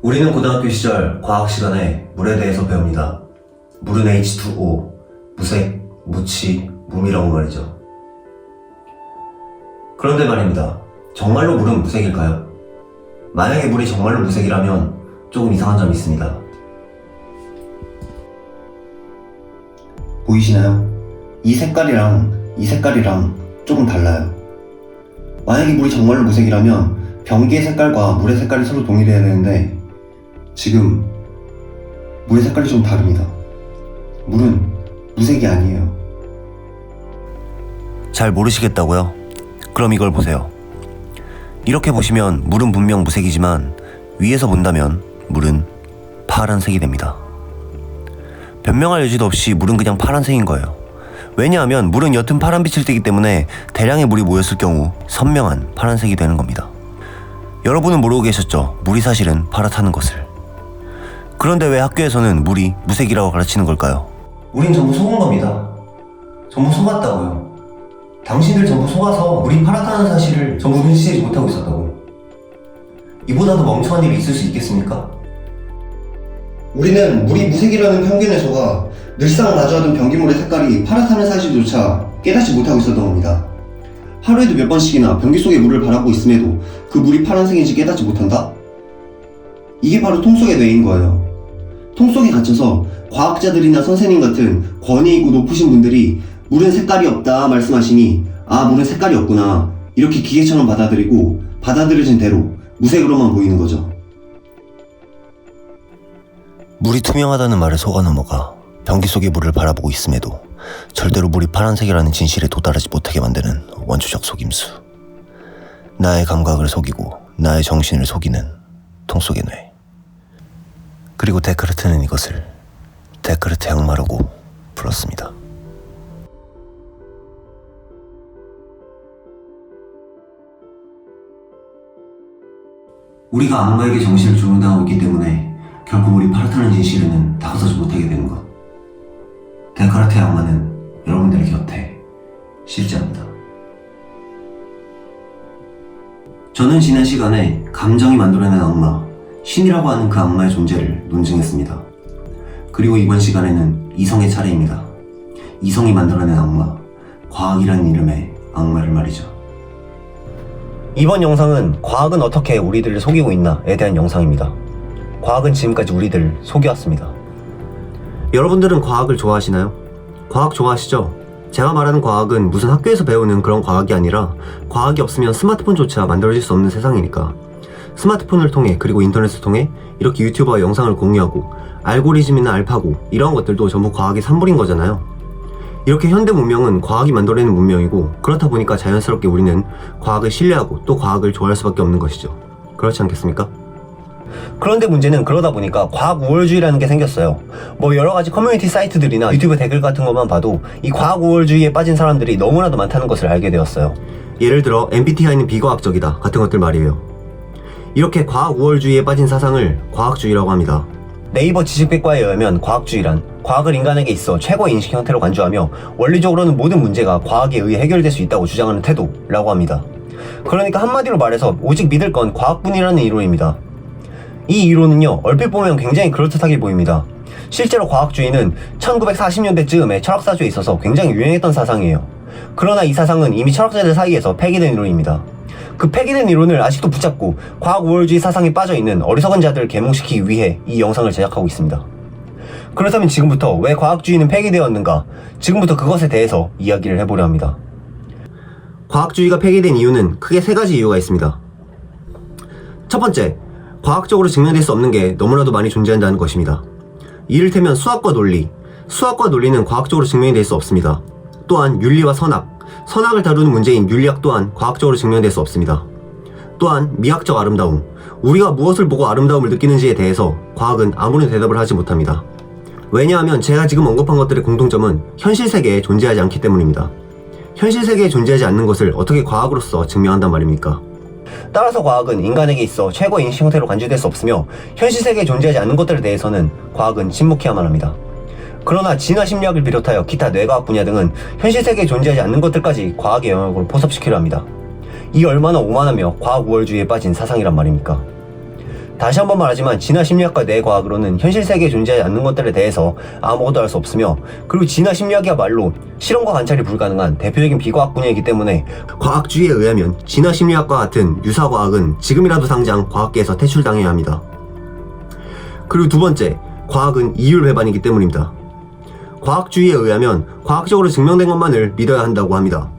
우리는 고등학교 시절 과학 시간에 물에 대해서 배웁니다. 물은 H2O, 무색, 무치, 무미라고 말이죠. 그런데 말입니다. 정말로 물은 무색일까요? 만약에 물이 정말로 무색이라면 조금 이상한 점이 있습니다. 보이시나요? 이 색깔이랑 조금 달라요. 만약에 물이 정말로 무색이라면 변기의 색깔과 물의 색깔이 서로 동일해야 되는데 지금 물의 색깔이 좀 다릅니다. 물은 무색이 아니에요. 잘 모르시겠다고요? 그럼 이걸 보세요. 이렇게 보시면 물은 분명 무색이지만 위에서 본다면 물은 파란색이 됩니다. 변명할 여지도 없이 물은 그냥 파란색인 거예요. 왜냐하면 물은 옅은 파란빛을 띠기 때문에 대량의 물이 모였을 경우 선명한 파란색이 되는 겁니다. 여러분은 모르고 계셨죠? 물이 사실은 파랗다는 것을. 그런데 왜 학교에서는 물이 무색이라고 가르치는 걸까요? 우린 전부 속은 겁니다. 전부 속았다고요. 당신들 전부 속아서 물이 파랗다는 사실을 전부 눈치채지 못하고 있었다고. 이보다도 멍청한 일이 있을 수 있겠습니까? 우리는 물이 무색이라는 편견에 속아 늘상 마주하던 변기물의 색깔이 파랗다는 사실조차 깨닫지 못하고 있었던 겁니다. 하루에도 몇 번씩이나 변기 속에 물을 바라보고 있음에도 그 물이 파란색인지 깨닫지 못한다? 이게 바로 통속의 뇌인 거예요. 통속에 갇혀서 과학자들이나 선생님 같은 권위 있고 높으신 분들이 물은 색깔이 없다 말씀하시니 아 물은 색깔이 없구나 이렇게 기계처럼 받아들이고 받아들여진 대로 무색으로만 보이는 거죠. 물이 투명하다는 말에 속아 넘어가 변기 속의 물을 바라보고 있음에도 절대로 물이 파란색이라는 진실에 도달하지 못하게 만드는 원초적 속임수. 나의 감각을 속이고 나의 정신을 속이는 통속의 뇌. 그리고 데카르트는 이것을 데카르트 악마라고 불렀습니다. 우리가 악마에게 정신을 조종당하고 있기 때문에 결국 물이 파랗다는 진실에는 다가서지 못하게 되는 것. 데카르트의 악마는 여러분들의 곁에 실제합니다. 저는 지난 시간에 감정이 만들어낸 악마, 신이라고 하는 그 악마의 존재를 논증했습니다. 그리고 이번 시간에는 이성의 차례입니다. 이성이 만들어낸 악마, 과학이라는 이름의 악마를 말이죠. 이번 영상은 과학은 어떻게 우리들을 속이고 있나에 대한 영상입니다. 과학은 지금까지 우리들을 속여왔습니다. 여러분들은 과학을 좋아하시나요? 과학 좋아하시죠? 제가 말하는 과학은 무슨 학교에서 배우는 그런 과학이 아니라 과학이 없으면 스마트폰조차 만들어질 수 없는 세상이니까 스마트폰을 통해 그리고 인터넷을 통해 이렇게 유튜버와 영상을 공유하고 알고리즘이나 알파고 이런 것들도 전부 과학의 산물인 거잖아요. 이렇게 현대 문명은 과학이 만들어내는 문명이고 그렇다 보니까 자연스럽게 우리는 과학을 신뢰하고 또 과학을 좋아할 수밖에 없는 것이죠. 그렇지 않겠습니까? 그런데 문제는 그러다 보니까 과학 우월주의라는 게 생겼어요. 뭐 여러가지 커뮤니티 사이트들이나 유튜브 댓글 같은 것만 봐도 이 과학 우월주의에 빠진 사람들이 너무나도 많다는 것을 알게 되었어요. 예를 들어 MBTI는 비과학적이다 같은 것들 말이에요. 이렇게 과학 우월주의에 빠진 사상을 과학주의라고 합니다. 네이버 지식백과에 의하면 과학주의란 과학을 인간에게 있어 최고의 인식 형태로 간주하며 원리적으로는 모든 문제가 과학에 의해 해결될 수 있다고 주장하는 태도라고 합니다. 그러니까 한마디로 말해서 오직 믿을 건 과학뿐이라는 이론입니다. 이 이론은요 얼핏 보면 굉장히 그럴듯하게 보입니다. 실제로 과학주의는 1940년대쯤에 철학사조에 있어서 굉장히 유행했던 사상이에요. 그러나 이 사상은 이미 철학자들 사이에서 폐기된 이론입니다. 그 폐기된 이론을 아직도 붙잡고 과학 우월주의 사상에 빠져있는 어리석은 자들을 계몽시키기 위해 이 영상을 제작하고 있습니다. 그렇다면 지금부터 왜 과학주의는 폐기되었는가? 지금부터 그것에 대해서 이야기를 해보려 합니다. 과학주의가 폐기된 이유는 크게 세 가지 이유가 있습니다. 첫 번째, 과학적으로 증명될 수 없는 게 너무나도 많이 존재한다는 것입니다. 이를테면 수학과 논리. 수학과 논리는 과학적으로 증명이 될 수 없습니다. 또한 윤리와 선악. 선악을 다루는 문제인 윤리학 또한 과학적으로 증명될 수 없습니다. 또한 미학적 아름다움. 우리가 무엇을 보고 아름다움을 느끼는지에 대해서 과학은 아무런 대답을 하지 못합니다. 왜냐하면 제가 지금 언급한 것들의 공통점은 현실 세계에 존재하지 않기 때문입니다. 현실 세계에 존재하지 않는 것을 어떻게 과학으로서 증명한단 말입니까? 따라서 과학은 인간에게 있어 최고의 인식 형태로 간주될 수 없으며 현실 세계에 존재하지 않는 것들에 대해서는 과학은 침묵해야만 합니다. 그러나 진화 심리학을 비롯하여 기타 뇌과학 분야 등은 현실 세계에 존재하지 않는 것들까지 과학의 영역으로 포섭시키려 합니다. 이 얼마나 오만하며 과학 우월주의에 빠진 사상이란 말입니까? 다시 한번 말하지만 진화 심리학과 뇌과학으로는 현실 세계에 존재하지 않는 것들에 대해서 아무것도 알 수 없으며, 그리고 진화 심리학이야말로 실험과 관찰이 불가능한 대표적인 비과학 분야이기 때문에 과학주의에 의하면 진화 심리학과 같은 유사과학은 지금이라도 당장 과학계에서 퇴출당해야 합니다. 그리고 두 번째, 과학은 이율배반이기 때문입니다. 과학주의에 의하면 과학적으로 증명된 것만을 믿어야 한다고 합니다.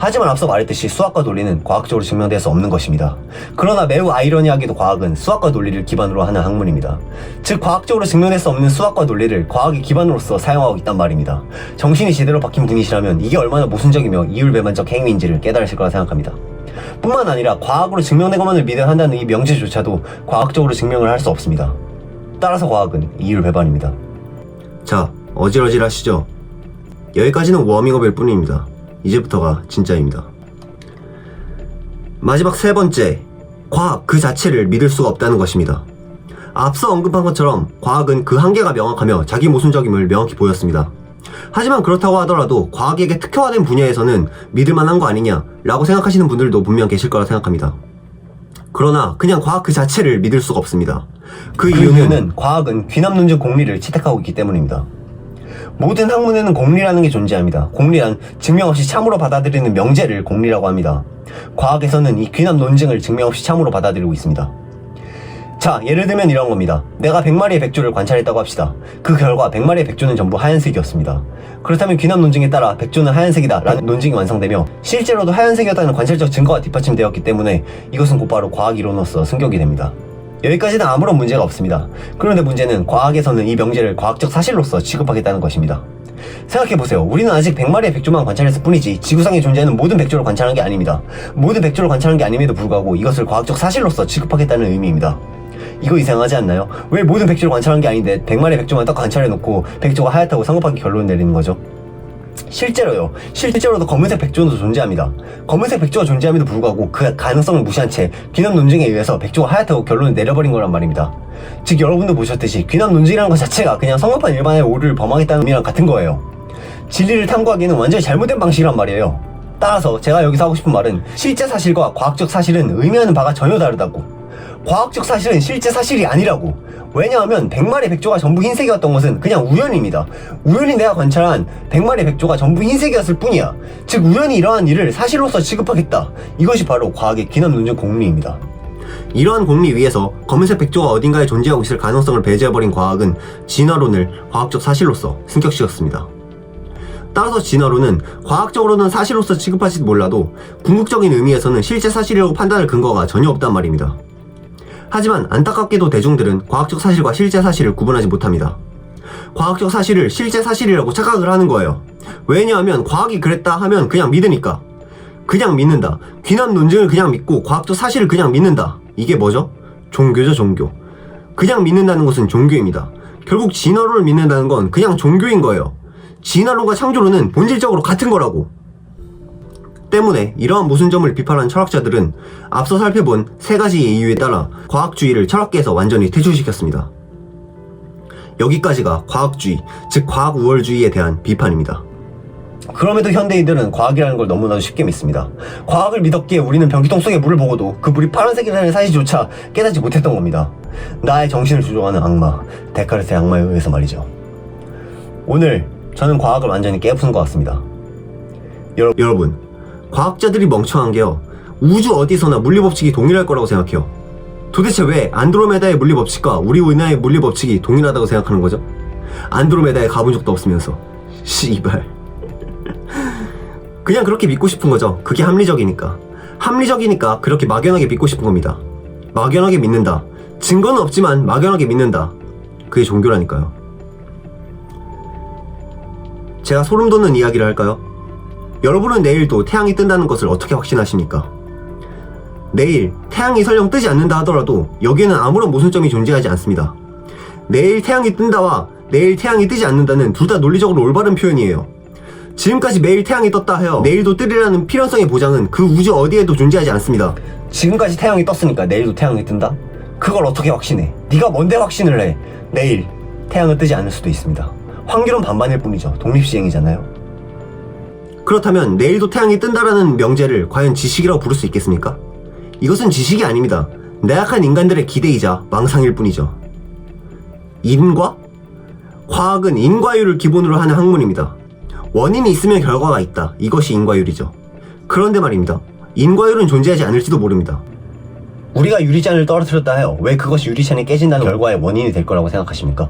하지만 앞서 말했듯이 수학과 논리는 과학적으로 증명될 수 없는 것입니다. 그러나 매우 아이러니하게도 과학은 수학과 논리를 기반으로 하는 학문입니다. 즉, 과학적으로 증명될 수 없는 수학과 논리를 과학의 기반으로서 사용하고 있단 말입니다. 정신이 제대로 박힌 분이시라면 이게 얼마나 모순적이며 이율배반적 행위인지를 깨달으실 거라 생각합니다. 뿐만 아니라 과학으로 증명된 것만을 믿어야 한다는 이 명제조차도 과학적으로 증명을 할 수 없습니다. 따라서 과학은 이율배반입니다. 자, 어질어질하시죠? 여기까지는 워밍업일 뿐입니다. 이제부터가 진짜입니다. 마지막 세 번째, 과학 그 자체를 믿을 수가 없다는 것입니다. 앞서 언급한 것처럼 과학은 그 한계가 명확하며 자기 모순적임을 명확히 보였습니다. 하지만 그렇다고 하더라도 과학에게 특화된 분야에서는 믿을 만한 거 아니냐 라고 생각하시는 분들도 분명 계실 거라 생각합니다. 그러나 그냥 과학 그 자체를 믿을 수가 없습니다. 그 이유는 과학은 귀납론적 공리를 채택하고 있기 때문입니다. 모든 학문에는 공리라는 게 존재합니다. 공리란 증명 없이 참으로 받아들이는 명제를 공리라고 합니다. 과학에서는 이 귀납 논증을 증명 없이 참으로 받아들이고 있습니다. 자, 예를 들면 이런 겁니다. 내가 100마리의 백조를 관찰했다고 합시다. 그 결과 100마리의 백조는 전부 하얀색이었습니다. 그렇다면 귀납 논증에 따라 백조는 하얀색이다 라는 논증이 완성되며 실제로도 하얀색이었다는 관찰적 증거가 뒷받침되었기 때문에 이것은 곧바로 과학 이론으로서 승격이 됩니다. 여기까지는 아무런 문제가 없습니다. 그런데 문제는 과학에서는 이 명제를 과학적 사실로서 취급하겠다는 것입니다. 생각해보세요. 우리는 아직 100마리의 백조만 관찰했을 뿐이지 지구상에 존재하는 모든 백조를 관찰한 게 아닙니다. 모든 백조를 관찰한 게 아님에도 불구하고 이것을 과학적 사실로서 취급하겠다는 의미입니다. 이거 이상하지 않나요? 왜 모든 백조를 관찰한 게 아닌데 100마리의 백조만 딱 관찰해놓고 백조가 하얗다고 성급하게 결론을 내리는 거죠? 실제로도 검은색 백조도 존재합니다. 검은색 백조가 존재함에도 불구하고 그 가능성을 무시한 채 귀납 논증에 의해서 백조가 하얗다고 결론을 내려버린 거란 말입니다. 즉, 여러분도 보셨듯이 귀납 논증이라는 것 자체가 그냥 성급한 일반의 오류를 범하겠다는 의미랑 같은 거예요. 진리를 탐구하기에는 완전히 잘못된 방식이란 말이에요. 따라서 제가 여기서 하고 싶은 말은 실제 사실과 과학적 사실은 의미하는 바가 전혀 다르다고. 과학적 사실은 실제 사실이 아니라고. 왜냐하면 100마리 백조가 전부 흰색이었던 것은 그냥 우연입니다. 우연히 내가 관찰한 100마리 백조가 전부 흰색이었을 뿐이야. 즉, 우연히 이러한 일을 사실로서 취급하겠다. 이것이 바로 과학의 귀납 논증 공리입니다. 이러한 공리 위에서 검은색 백조가 어딘가에 존재하고 있을 가능성을 배제해버린 과학은 진화론을 과학적 사실로서 승격시켰습니다. 따라서 진화론은 과학적으로는 사실로서 취급할지도 몰라도 궁극적인 의미에서는 실제 사실이라고 판단할 근거가 전혀 없단 말입니다. 하지만 안타깝게도 대중들은 과학적 사실과 실제 사실을 구분하지 못합니다. 과학적 사실을 실제 사실이라고 착각을 하는 거예요. 왜냐하면 과학이 그랬다 하면 그냥 믿으니까. 그냥 믿는다. 귀납 논증을 그냥 믿고 과학적 사실을 그냥 믿는다. 이게 뭐죠? 종교죠, 종교. 그냥 믿는다는 것은 종교입니다. 결국 진화론을 믿는다는 건 그냥 종교인 거예요. 진화론과 창조론은 본질적으로 같은 거라고. 때문에 이러한 모순점을 비판한 철학자들은 앞서 살펴본 세 가지의 이유에 따라 과학주의를 철학계에서 완전히 퇴출시켰습니다. 여기까지가 과학주의, 즉 과학우월주의에 대한 비판입니다. 그럼에도 현대인들은 과학이라는 걸 너무나도 쉽게 믿습니다. 과학을 믿었기에 우리는 변기통 속의 물을 보고도 그 물이 파란색이라는 사실조차 깨닫지 못했던 겁니다. 나의 정신을 조종하는 악마, 데카르트의 악마에 의해서 말이죠. 오늘 저는 과학을 완전히 깨부순 것 같습니다. 여러분, 과학자들이 멍청한 게요, 우주 어디서나 물리법칙이 동일할 거라고 생각해요. 도대체 왜 안드로메다의 물리법칙과 우리 은하의 물리법칙이 동일하다고 생각하는 거죠? 안드로메다에 가본 적도 없으면서. 씨발. 그냥 그렇게 믿고 싶은 거죠. 그게 합리적이니까. 합리적이니까 그렇게 막연하게 믿고 싶은 겁니다. 막연하게 믿는다. 증거는 없지만 막연하게 믿는다. 그게 종교라니까요. 제가 소름 돋는 이야기를 할까요? 여러분은 내일도 태양이 뜬다는 것을 어떻게 확신하십니까? 내일 태양이 설령 뜨지 않는다 하더라도 여기에는 아무런 모순점이 존재하지 않습니다. 내일 태양이 뜬다와 내일 태양이 뜨지 않는다는 둘 다 논리적으로 올바른 표현이에요. 지금까지 매일 태양이 떴다 하여 내일도 뜨리라는 필연성의 보장은 그 우주 어디에도 존재하지 않습니다. 지금까지 태양이 떴으니까 내일도 태양이 뜬다? 그걸 어떻게 확신해? 네가 뭔데 확신을 해? 내일 태양은 뜨지 않을 수도 있습니다. 확률은 반반일 뿐이죠. 독립시행이잖아요. 그렇다면 내일도 태양이 뜬다라는 명제를 과연 지식이라고 부를 수 있겠습니까? 이것은 지식이 아닙니다. 나약한 인간들의 기대이자 망상일 뿐이죠. 인과? 과학은 인과율을 기본으로 하는 학문입니다. 원인이 있으면 결과가 있다. 이것이 인과율이죠. 그런데 말입니다. 인과율은 존재하지 않을지도 모릅니다. 우리가 유리잔을 떨어뜨렸다 해요. 왜 그것이 유리잔이 깨진다는 결과의 원인이 될 거라고 생각하십니까?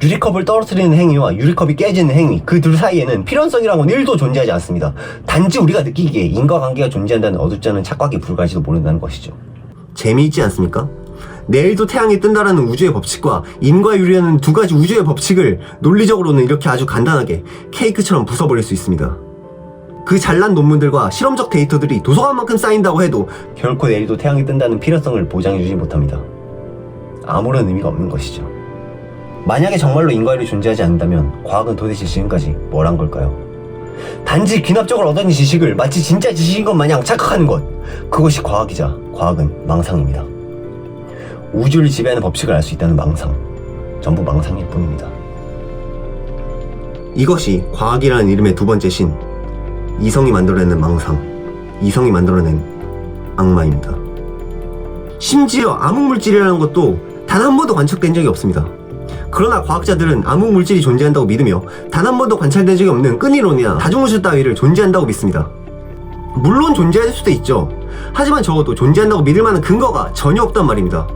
유리컵을 떨어뜨리는 행위와 유리컵이 깨지는 행위, 그 둘 사이에는 필연성이라고는 1도 존재하지 않습니다. 단지 우리가 느끼기에 인과관계가 존재한다는 어둡지 않은 착각이 불가할지도 모른다는 것이죠. 재미있지 않습니까? 내일도 태양이 뜬다라는 우주의 법칙과 인과율이라는 두 가지 우주의 법칙을 논리적으로는 이렇게 아주 간단하게 케이크처럼 부숴버릴 수 있습니다. 그 잘난 논문들과 실험적 데이터들이 도서관만큼 쌓인다고 해도 결코 내일도 태양이 뜬다는 필연성을 보장해주지 못합니다. 아무런 의미가 없는 것이죠. 만약에 정말로 인과율이 존재하지 않는다면 과학은 도대체 지금까지 뭘 한 걸까요? 단지 귀납적으로 얻은 지식을 마치 진짜 지식인 것 마냥 착각하는 것, 그것이 과학이자 과학은 망상입니다. 우주를 지배하는 법칙을 알 수 있다는 망상, 전부 망상일 뿐입니다. 이것이 과학이라는 이름의 두 번째 신, 이성이 만들어내는 망상, 이성이 만들어낸 악마입니다. 심지어 암흑물질이라는 것도 단 한 번도 관측된 적이 없습니다. 그러나 과학자들은 암흑물질이 존재한다고 믿으며 단 한 번도 관찰된 적이 없는 끈이론이나 다중우주 따위를 존재한다고 믿습니다. 물론 존재할 수도 있죠. 하지만 적어도 존재한다고 믿을 만한 근거가 전혀 없단 말입니다.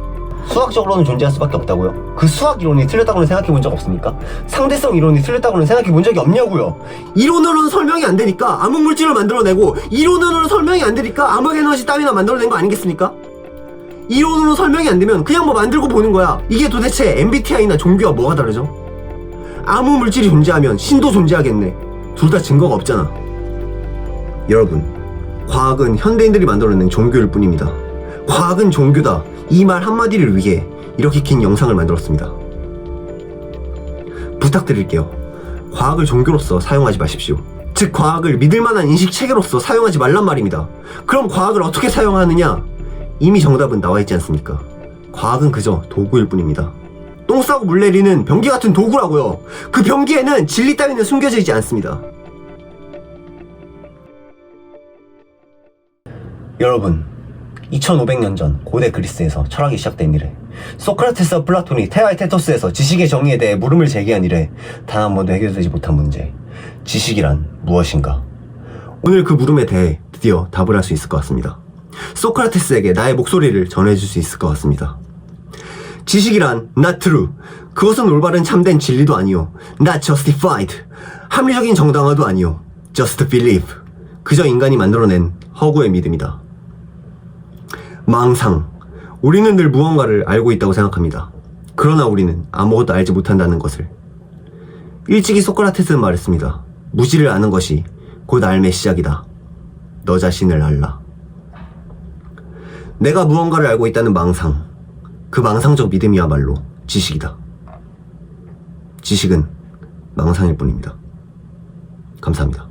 수학적으로는 존재할 수밖에 없다고요? 그 수학 이론이 틀렸다고는 생각해 본 적 없습니까? 상대성 이론이 틀렸다고는 생각해 본 적이 없냐고요? 이론으로는 설명이 안 되니까 암흑물질을 만들어내고, 이론으로는 설명이 안 되니까 암흑에너지 따위나 만들어낸 거 아니겠습니까? 이론으로 설명이 안 되면 그냥 뭐 만들고 보는 거야. 이게 도대체 MBTI나 종교와 뭐가 다르죠? 암흑물질이 존재하면 신도 존재하겠네. 둘 다 증거가 없잖아. 여러분, 과학은 현대인들이 만들어낸 종교일 뿐입니다. 과학은 종교다. 이 말 한마디를 위해 이렇게 긴 영상을 만들었습니다. 부탁드릴게요. 과학을 종교로서 사용하지 마십시오. 즉, 과학을 믿을 만한 인식 체계로서 사용하지 말란 말입니다. 그럼 과학을 어떻게 사용하느냐? 이미 정답은 나와 있지 않습니까? 과학은 그저 도구일 뿐입니다. 똥 싸고 물 내리는 변기 같은 도구라고요. 그 변기에는 진리 따위는 숨겨져 있지 않습니다. 여러분, 2500년 전 고대 그리스에서 철학이 시작된 이래, 소크라테스와 플라톤이 테아에테토스에서 지식의 정의에 대해 물음을 제기한 이래 단 한 번도 해결되지 못한 문제, 지식이란 무엇인가? 오늘 그 물음에 대해 드디어 답을 할 수 있을 것 같습니다. 소크라테스에게 나의 목소리를 전해줄 수 있을 것 같습니다. 지식이란 not true, 그것은 올바른 참된 진리도 아니요, not justified, 합리적인 정당화도 아니요, just believe, 그저 인간이 만들어낸 허구의 믿음이다. 망상, 우리는 늘 무언가를 알고 있다고 생각합니다. 그러나 우리는 아무것도 알지 못한다는 것을. 일찍이 소크라테스는 말했습니다. 무지를 아는 것이 곧 알의 시작이다. 너 자신을 알라. 내가 무언가를 알고 있다는 망상, 그 망상적 믿음이야말로 지식이다. 지식은 망상일 뿐입니다. 감사합니다.